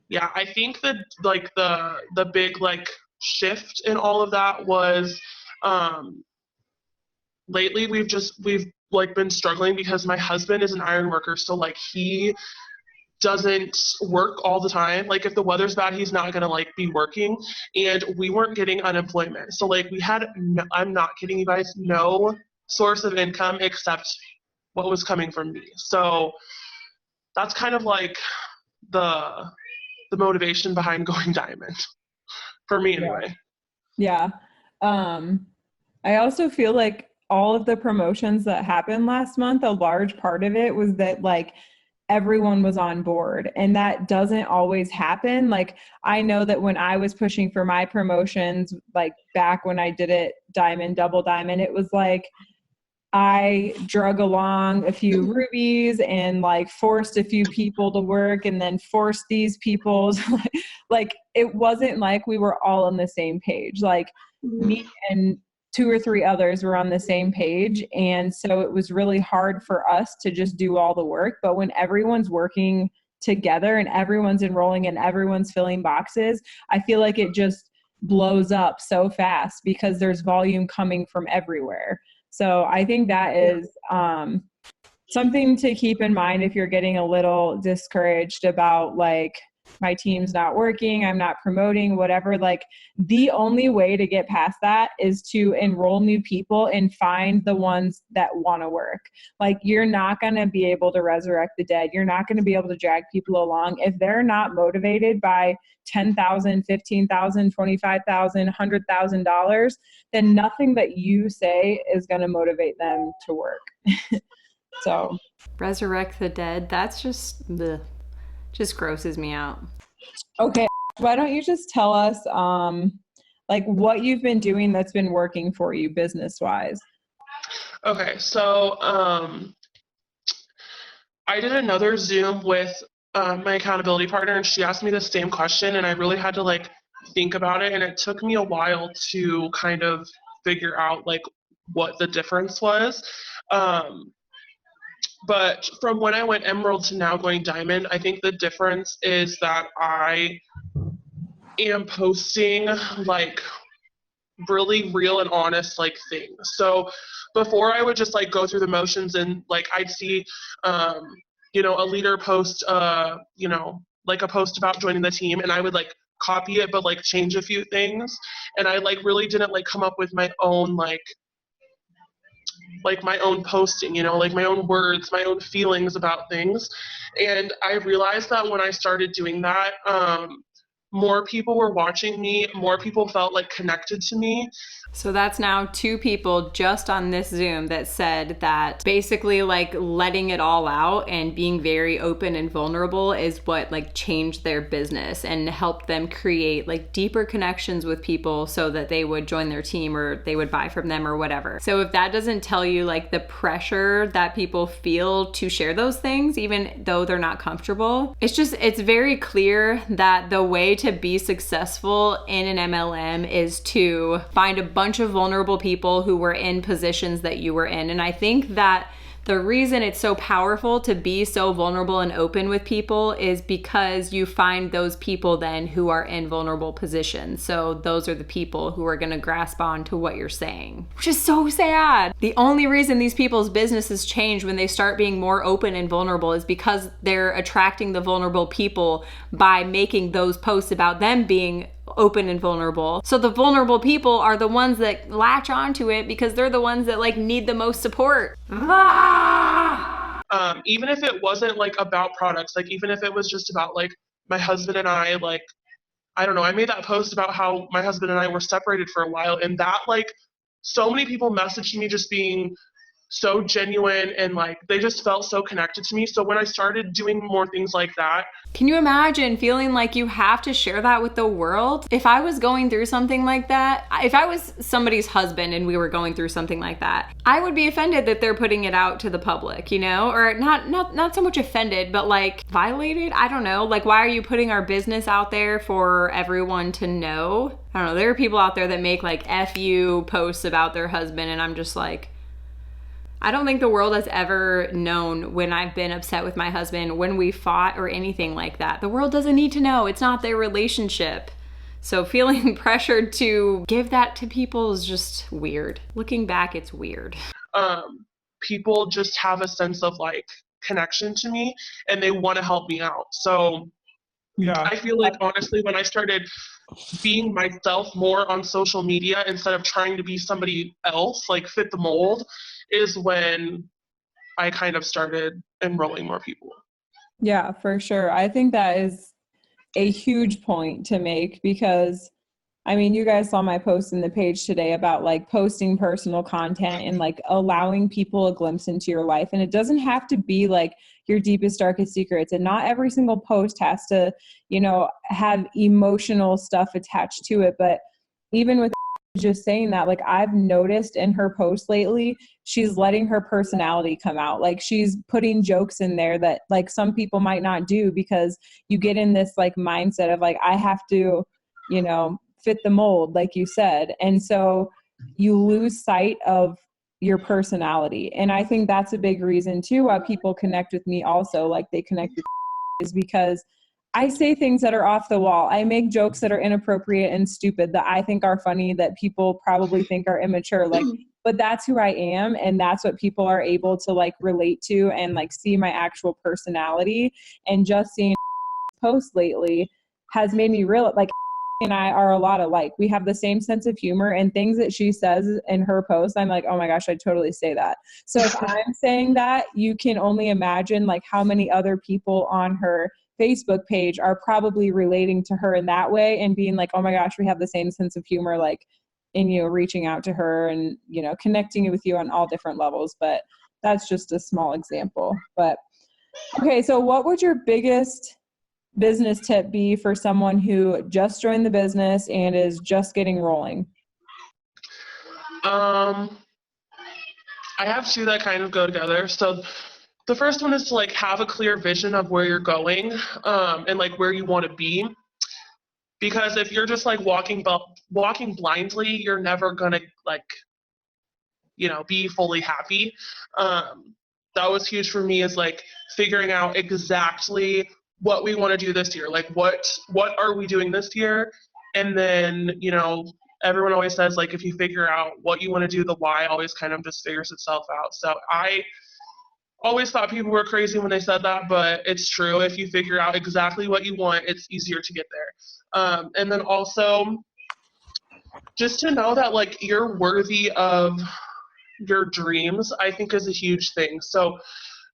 yeah, I think that like the big like shift in all of that was lately we've like been struggling because my husband is an iron worker, so like he doesn't work all the time. Like if the weather's bad, he's not gonna like be working, and we weren't getting unemployment. So like we had I'm not kidding you guys, no source of income except what was coming from me. So that's kind of like the motivation behind going diamond for me anyway. Yeah. I also feel like all of the promotions that happened last month, a large part of it was that like everyone was on board, and that doesn't always happen. Like I know that when I was pushing for my promotions, like back when I did it diamond, double diamond, it was like I drug along a few rubies and like forced a few people to work and then forced these people to, like it wasn't like we were all on the same page. Like me and 2 or 3 others were on the same page, and so it was really hard for us to just do all the work. But when everyone's working together and everyone's enrolling and everyone's filling boxes, I feel like it just blows up so fast because there's volume coming from everywhere. So I think that is something to keep in mind if you're getting a little discouraged about like my team's not working, I'm not promoting, whatever. Like the only way to get past that is to enroll new people and find the ones that want to work. Like you're not going to be able to resurrect the dead. You're not going to be able to drag people along if they're not motivated by $10,000, $15,000, $25,000, $100,000, then nothing that you say is going to motivate them to work. So Resurrect the dead. That's just grosses me out. okay, why don't you just tell us like what you've been doing that's been working for you business wise? Okay, so I did another Zoom with my accountability partner, and she asked me the same question, and I really had to like think about it, and it took me a while to kind of figure out like what the difference was. But from when I went Emerald to now going Diamond, I think the difference is that I am posting like really real and honest like things. So before I would just like go through the motions and like I'd see a leader post like a post about joining the team, and I would like copy it but like change a few things, and I like really didn't like come up with my own like like my own posting, you know, like my own words, my own feelings about things. And I realized that when I started doing that, more people were watching me, more people felt like connected to me. So that's now 2 people just on this Zoom that said that basically like letting it all out and being very open and vulnerable is what like changed their business and helped them create like deeper connections with people so that they would join their team or they would buy from them or whatever. So if that doesn't tell you like the pressure that people feel to share those things, even though they're not comfortable, it's very clear that the way to be successful in an MLM is to find a bunch of vulnerable people who were in positions that you were in. And I think that the reason it's so powerful to be so vulnerable and open with people is because you find those people then who are in vulnerable positions. So those are the people who are going to grasp on to what you're saying, which is so sad. The only reason these people's businesses change when they start being more open and vulnerable is because they're attracting the vulnerable people by making those posts about them being open and vulnerable. So the vulnerable people are the ones that latch onto it because they're the ones that like need the most support. Even if it wasn't like about products, like even if it was just about like my husband and I, like, I don't know, I made that post about how my husband and I were separated for a while, and that like so many people messaged me just being so genuine and like they just felt so connected to me. So when I started doing more things like that, can you imagine feeling like you have to share that with the world? If I was going through something like that, if I was somebody's husband and we were going through something like that, I would be offended that they're putting it out to the public, you know? Or not so much offended, but like violated? I don't know. Like, why are you putting our business out there for everyone to know? I don't know. There are people out there that make like FU posts about their husband, and I'm just like, I don't think the world has ever known when I've been upset with my husband, when we fought or anything like that. The world doesn't need to know. It's not their relationship. So feeling pressured to give that to people is just weird. Looking back, it's weird. People just have a sense of like connection to me and they want to help me out. So Yeah. I feel like honestly, when I started being myself more on social media instead of trying to be somebody else, like fit the mold, is when I kind of started enrolling more people. Yeah, for sure. I think that is a huge point to make because, I mean, you guys saw my post in the page today about like posting personal content and like allowing people a glimpse into your life. And it doesn't have to be like your deepest, darkest secrets. And not every single post has to, you know, have emotional stuff attached to it. But even with just saying that, like I've noticed in her posts lately, she's letting her personality come out. Like she's putting jokes in there that like some people might not do, because you get in this like mindset of like, I have to, you know, fit the mold, like you said. And so you lose sight of your personality. And I think that's a big reason too why people connect with me also, like they connect with is because I say things that are off the wall. I make jokes that are inappropriate and stupid that I think are funny, that people probably think are immature. Like, but that's who I am. And that's what people are able to like relate to and like see my actual personality. And just seeing posts lately has made me real, like, and I are a lot alike. We have the same sense of humor, and things that she says in her post, I'm like, oh my gosh, I totally say that. So if I'm saying that, you can only imagine like how many other people on her Facebook page are probably relating to her in that way and being like, oh my gosh, we have the same sense of humor, like, and, you know, reaching out to her and, you know, connecting with you on all different levels. But that's just a small example. But okay, so what would your biggest business tip be for someone who just joined the business and is just getting rolling? I have 2 that kind of go together. So the first one is to like have a clear vision of where you're going, and like where you want to be. Because if you're just like walking blindly, you're never gonna like, you know, be fully happy. That was huge for me, is like figuring out exactly what we want to do this year. Like what are we doing this year? And then, you know, everyone always says like if you figure out what you want to do, the why always kind of just figures itself out. So I always thought people were crazy when they said that, but it's true. If you figure out exactly what you want, it's easier to get there. And then also just to know that like you're worthy of your dreams, I think is a huge thing. So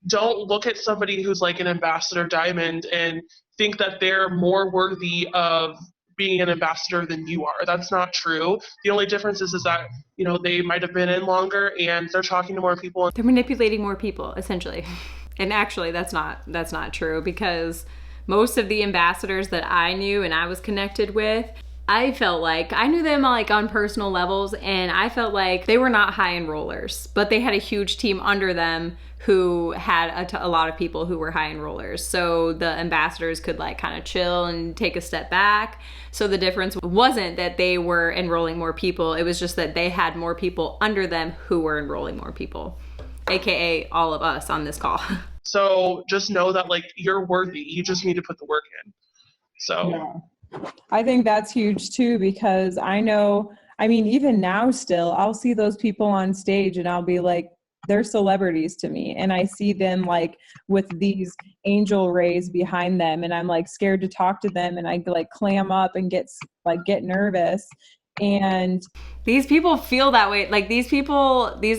don't look at somebody who's like an ambassador diamond and think that they're more worthy of being an ambassador than you are. That's not true. The only difference is that, you know, they might have been in longer and they're talking to more people. They're manipulating more people, essentially. And actually, that's not true, because most of the ambassadors that I knew and I was connected with, I felt like I knew them like on personal levels, and I felt like they were not high enrollers, but they had a huge team under them who had a lot of people who were high enrollers. So the ambassadors could like kind of chill and take a step back. So the difference wasn't that they were enrolling more people. It was just that they had more people under them who were enrolling more people, AKA all of us on this call. So just know that like you're worthy. You just need to put the work in. So Yeah. I think that's huge too, because I know, I mean, even now still, I'll see those people on stage and I'll be like, they're celebrities to me. And I see them like with these angel rays behind them, and I'm like scared to talk to them, and I like clam up and get nervous. And these people feel that way. Like these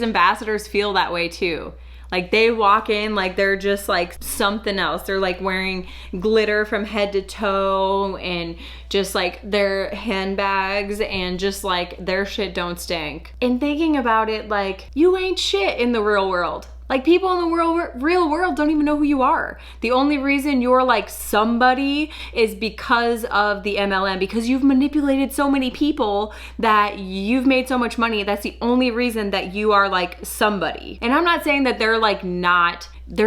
ambassadors feel that way too. Like they walk in like they're just like something else. They're like wearing glitter from head to toe, and just like their handbags, and just like their shit don't stink. And thinking about it, like you ain't shit in the real world. Like people in the real world don't even know who you are. The only reason you're like somebody is because of the MLM, because you've manipulated so many people that you've made so much money. That's the only reason that you are like somebody. And I'm not saying that they're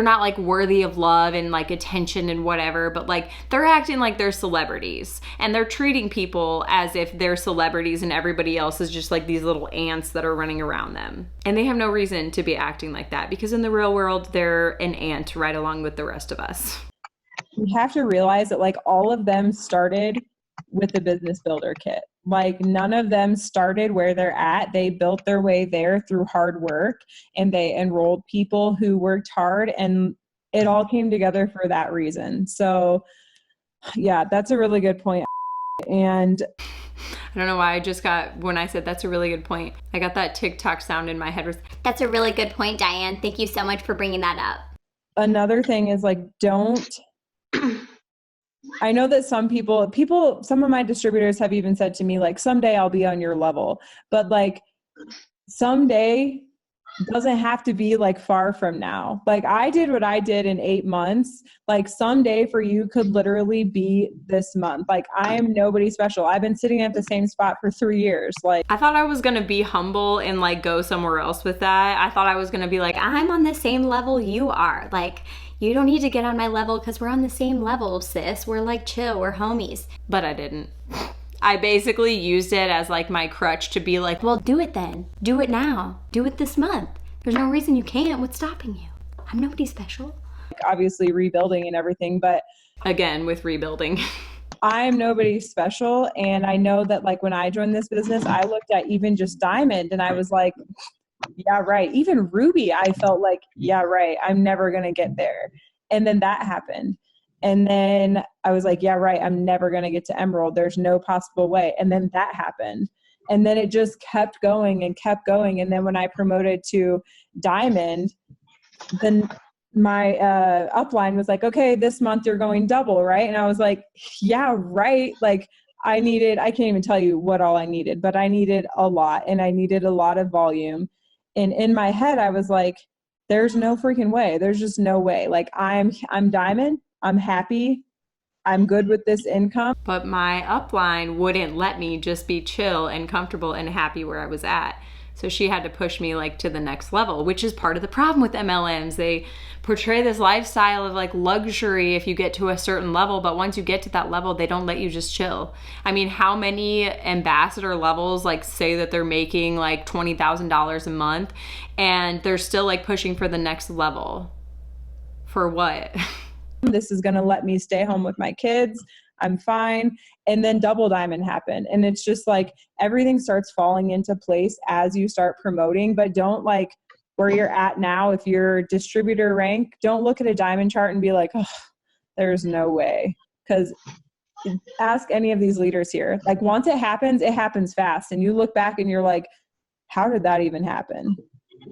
not like worthy of love and like attention and whatever, but like they're acting like they're celebrities, and they're treating people as if they're celebrities and everybody else is just like these little ants that are running around them. And they have no reason to be acting like that, because in the real world, they're an ant right along with the rest of us. you have to realize that like all of them started with the business builder kit. Like none of them started where they're at. They built their way there through hard work, and they enrolled people who worked hard, and it all came together for that reason. So yeah, that's a really good point. And I don't know why I just got, when I said that's a really good point, I got that TikTok sound in my head. That's a really good point, Diane. Thank you so much for bringing that up. another thing is like, don't, I know that some of my distributors have even said to me, like, someday I'll be on your level, but like someday doesn't have to be like far from now. Like I did what I did in 8 months. Like someday for you could literally be this month. Like I am nobody special. I've been sitting at the same spot for 3 years. Like I thought I was gonna be humble and like go somewhere else with that. I thought I was gonna be like, I'm on the same level you are. Like, you don't need to get on my level because we're on the same level, sis. We're like chill, we're homies. but I didn't. I basically used it as like my crutch to be like, Well, do it then. Do it now. Do it this month. There's no reason you can't. What's stopping you? I'm nobody special. obviously rebuilding and everything, but again with rebuilding. I am nobody special. And I know that like when I joined this business, I looked at even just Diamond and I was like, yeah, right. Even Ruby, I felt like, yeah, right. I'm never going to get there. And then that happened. And then I was like, yeah, right. I'm never going to get to Emerald. There's no possible way. And then that happened. And then it just kept going and kept going. And then when I promoted to Diamond, then my upline was like, okay, this month you're going double, right? And I was like, yeah, right. Like I can't even tell you what all I needed, but I needed a lot, and I needed a lot of volume. And in my head, I was like, there's no freaking way. There's just no way. Like I'm Diamond. I'm happy. I'm good with this income. But my upline wouldn't let me just be chill and comfortable and happy where I was at. So she had to push me like to the next level, which is part of the problem with MLMs. They portray this lifestyle of like luxury if you get to a certain level, but once you get to that level, they don't let you just chill. I mean, how many ambassador levels like say that they're making like $20,000 a month and they're still like pushing for the next level? For what? This is going to let me stay home with my kids. I'm fine. And then Double Diamond happened. And it's just like everything starts falling into place as you start promoting, but don't like where you're at now. If you're distributor rank, don't look at a diamond chart and be like, oh, there's no way. Because ask any of these leaders here. Like once it happens fast. And you look back and you're like, how did that even happen?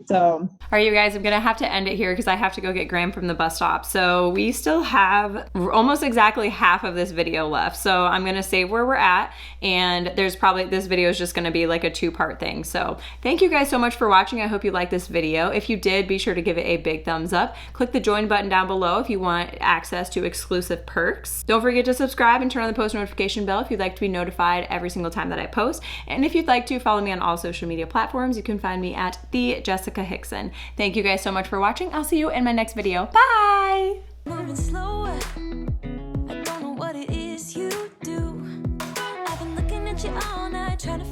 So, All right, you guys, I'm gonna have to end it here because I have to go get Graham from the bus stop. So we still have almost exactly half of this video left. So I'm gonna save where we're at, and there's probably, this video is just gonna be like a 2-part thing. So thank you guys so much for watching. I hope you liked this video. If you did, be sure to give it a big thumbs up. Click the join button down below if you want access to exclusive perks. Don't forget to subscribe and turn on the post notification bell if you'd like to be notified every single time that I post. And if you'd like to follow me on all social media platforms, you can find me at the Jessica Hickson. Thank you guys so much for watching. I'll see you in my next video. Bye! Moving slower. I don't know what it is you do. I've been looking at you all night, trying to